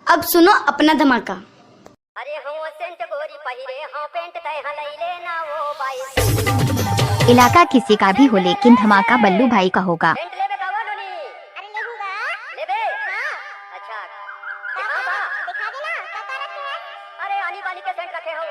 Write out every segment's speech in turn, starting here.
अब सुनो अपना धमाका। अरे हम सेंट गोरी पहिरे हाँ पेंट तय हलैले ना वो बाई। इलाका किसी का भी हो लेकिन धमाका बल्लू भाई का होगा। सेंट लेबे का वालोनी। अरे लेहूगा। लेबे? हाँ। अच्छा। कहाँ बा? दिखा देना काका रखे हैं। अरे आनी बानी के सेंट रखे हो।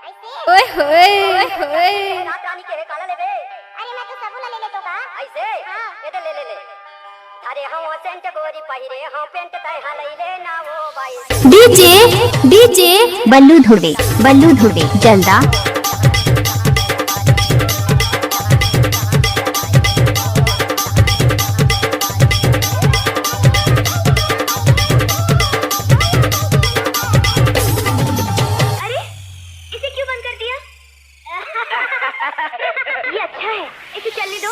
ऐसे। ओए होए होए। रात रानी के है काला लेबे। अरे मैं तो सबूला ले ले तो का। ऐसे? हाँ। ये ले ले ले। अरे हम सेंट गोरी पहिरे हाँ पेंट तय हलैले ना वो बाई। डीजे बल्लू धुड़े जल्दा। अरे इसे क्यों बंद कर दिया? ये अच्छा है, इसे चलने दो।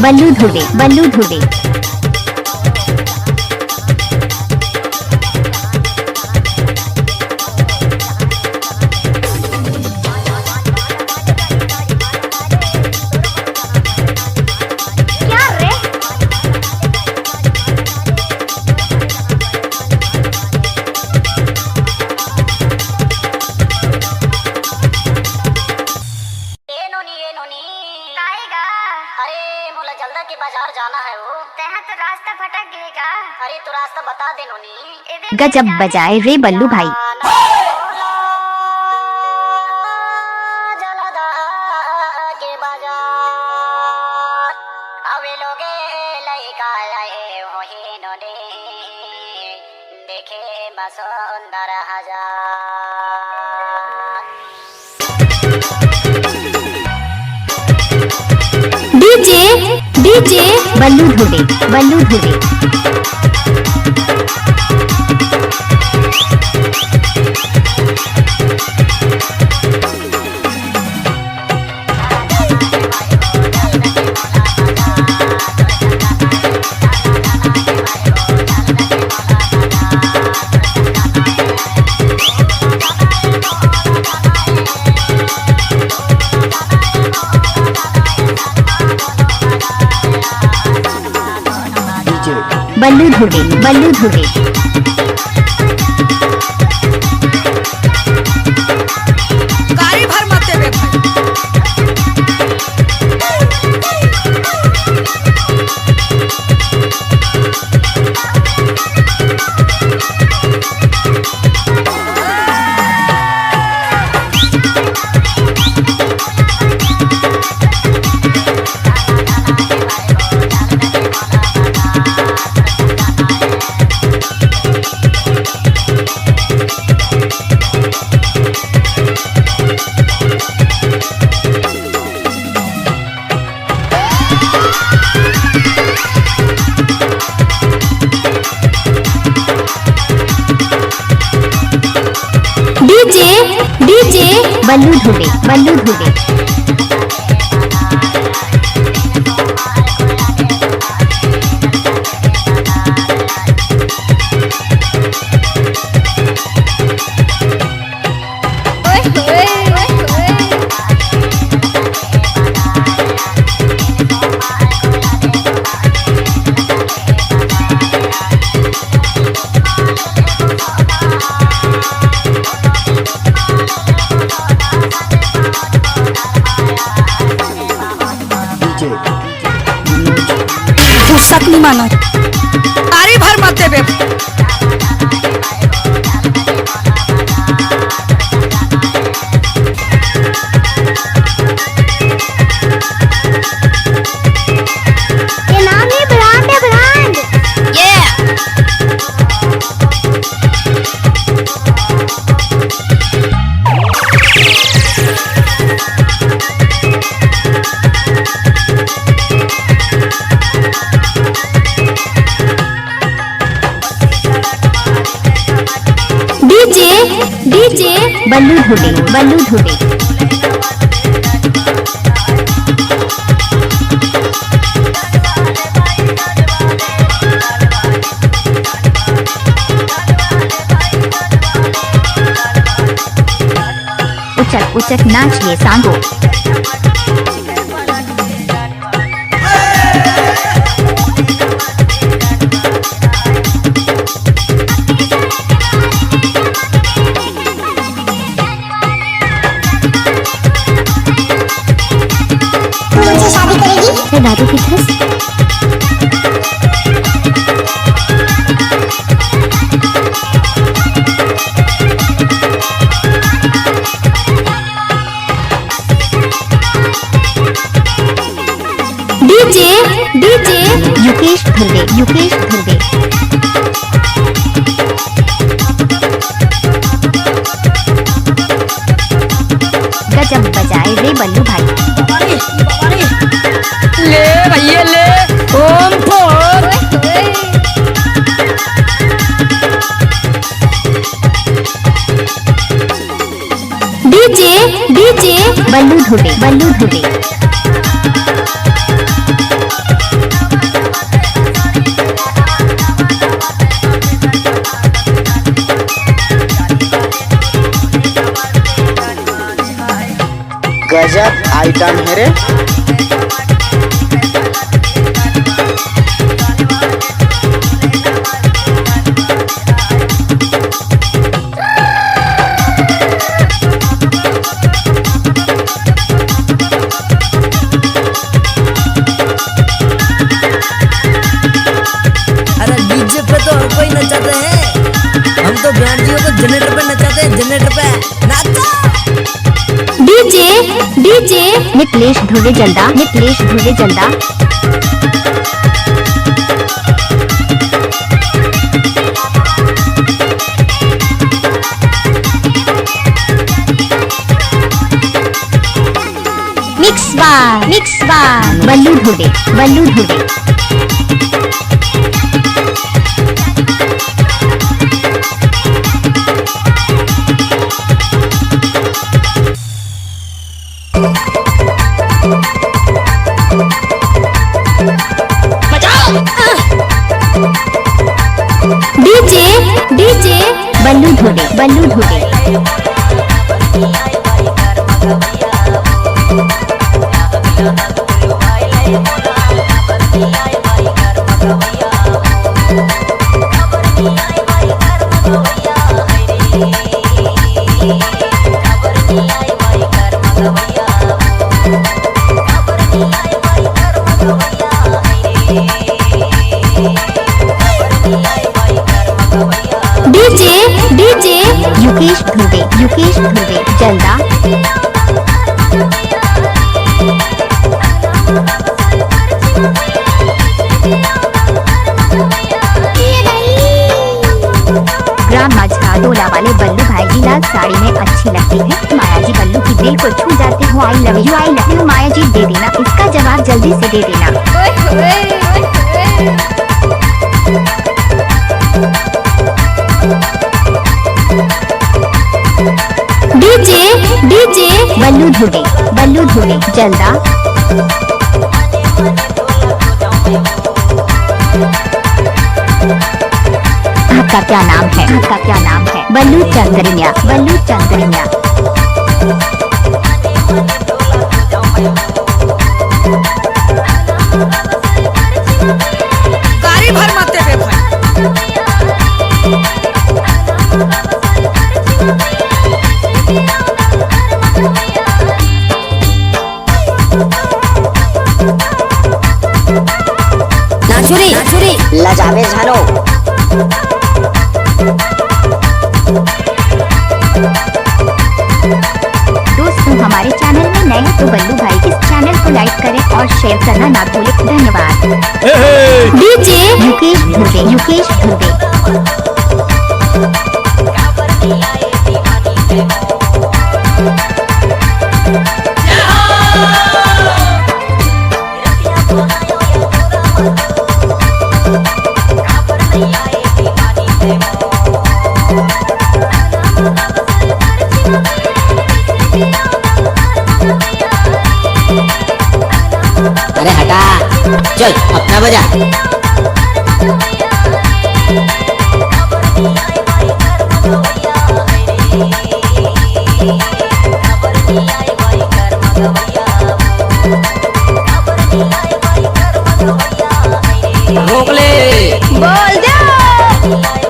बल्लू धुड़े। क्या रे? ये नोनी आएगा। अरे मोला जल्दा के बाजार जाना है वो। तेहा तो रास्ता भटक गएगा। अरे तो रास्ता बता दे नोनी। गजब बजाए रे बल्लू भाई। जलदा के बाजार अवे लोगे लइका आए वही नोनी देखे बसुंदर हजार। डीजे बल्लू धुड़े। बल्लू धुड़े। गाड़ी भर मत देवे भाई। डीजे बल्लू धुड़े। फुर्सत नहीं मानो। गाड़ी भर मत देवे। ये नाम ही ब्रांड है ब्रांड। डीजे बल्लू धुड़े। उचक उचक नाचिए सांगो। मुझसे शादी करेगी? दादू की धस। DJ DJ Yukesh Dhurve, Yukesh Dhurve. गजब बजाए रे बल्लू भाई। ले भैया ले ओम फोर। DJ DJ Ballu Dhurve, Ballu Dhurve. गजब आइटम है रे। अरे डीजे पे तो हर कोई नचाते हैं, हम तो बैंडियों को जनरेटर पे नचाते हैं, जनरेटर पे नाचो। DJ DJ Nikalesh Dhurve Jalda, Nikalesh Dhurve Jalda. Mix बार Ballu Dhurve, Ballu Dhurve. DJ DJ Ballu Dhurve, Ballu Dhurve. DJ DJ Yukesh Dhurve, Yukesh Dhurve Jalda. ग्राम माझा डोला वाले बल्लू भाई की लाल साड़ी में अच्छी लगती है। माया जी बल्लू की दिल को छू जाते हो। I love you, I love you. Maya ji दे देना इसका जवाब, जल्दी से दे देना। DJ DJ Ballu Dhurve, Ballu Dhurve Jalda. आपका क्या नाम है? आपका क्या नाम है? बल्लू चंद्रिया, बल्लू चंद्रिया। गाड़ी भर मत दे बे नाचुरी नाचुरी लजावे झालो। दोस्तों हमारे चैनल में नए हैं तो बल्लू भाई इस चैनल को लाइक करें और शेयर करना ना भूलें। धन्यवाद। डीजे युकेश धुर्वे, युकेश धुर्वे। अरे हटा, चल अपना बजा। रोक ले। बोल दो।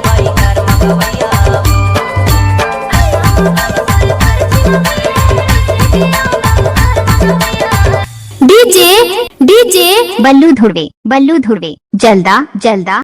डीजे डीजे बल्लू धुड़वे जल्दा जल्दा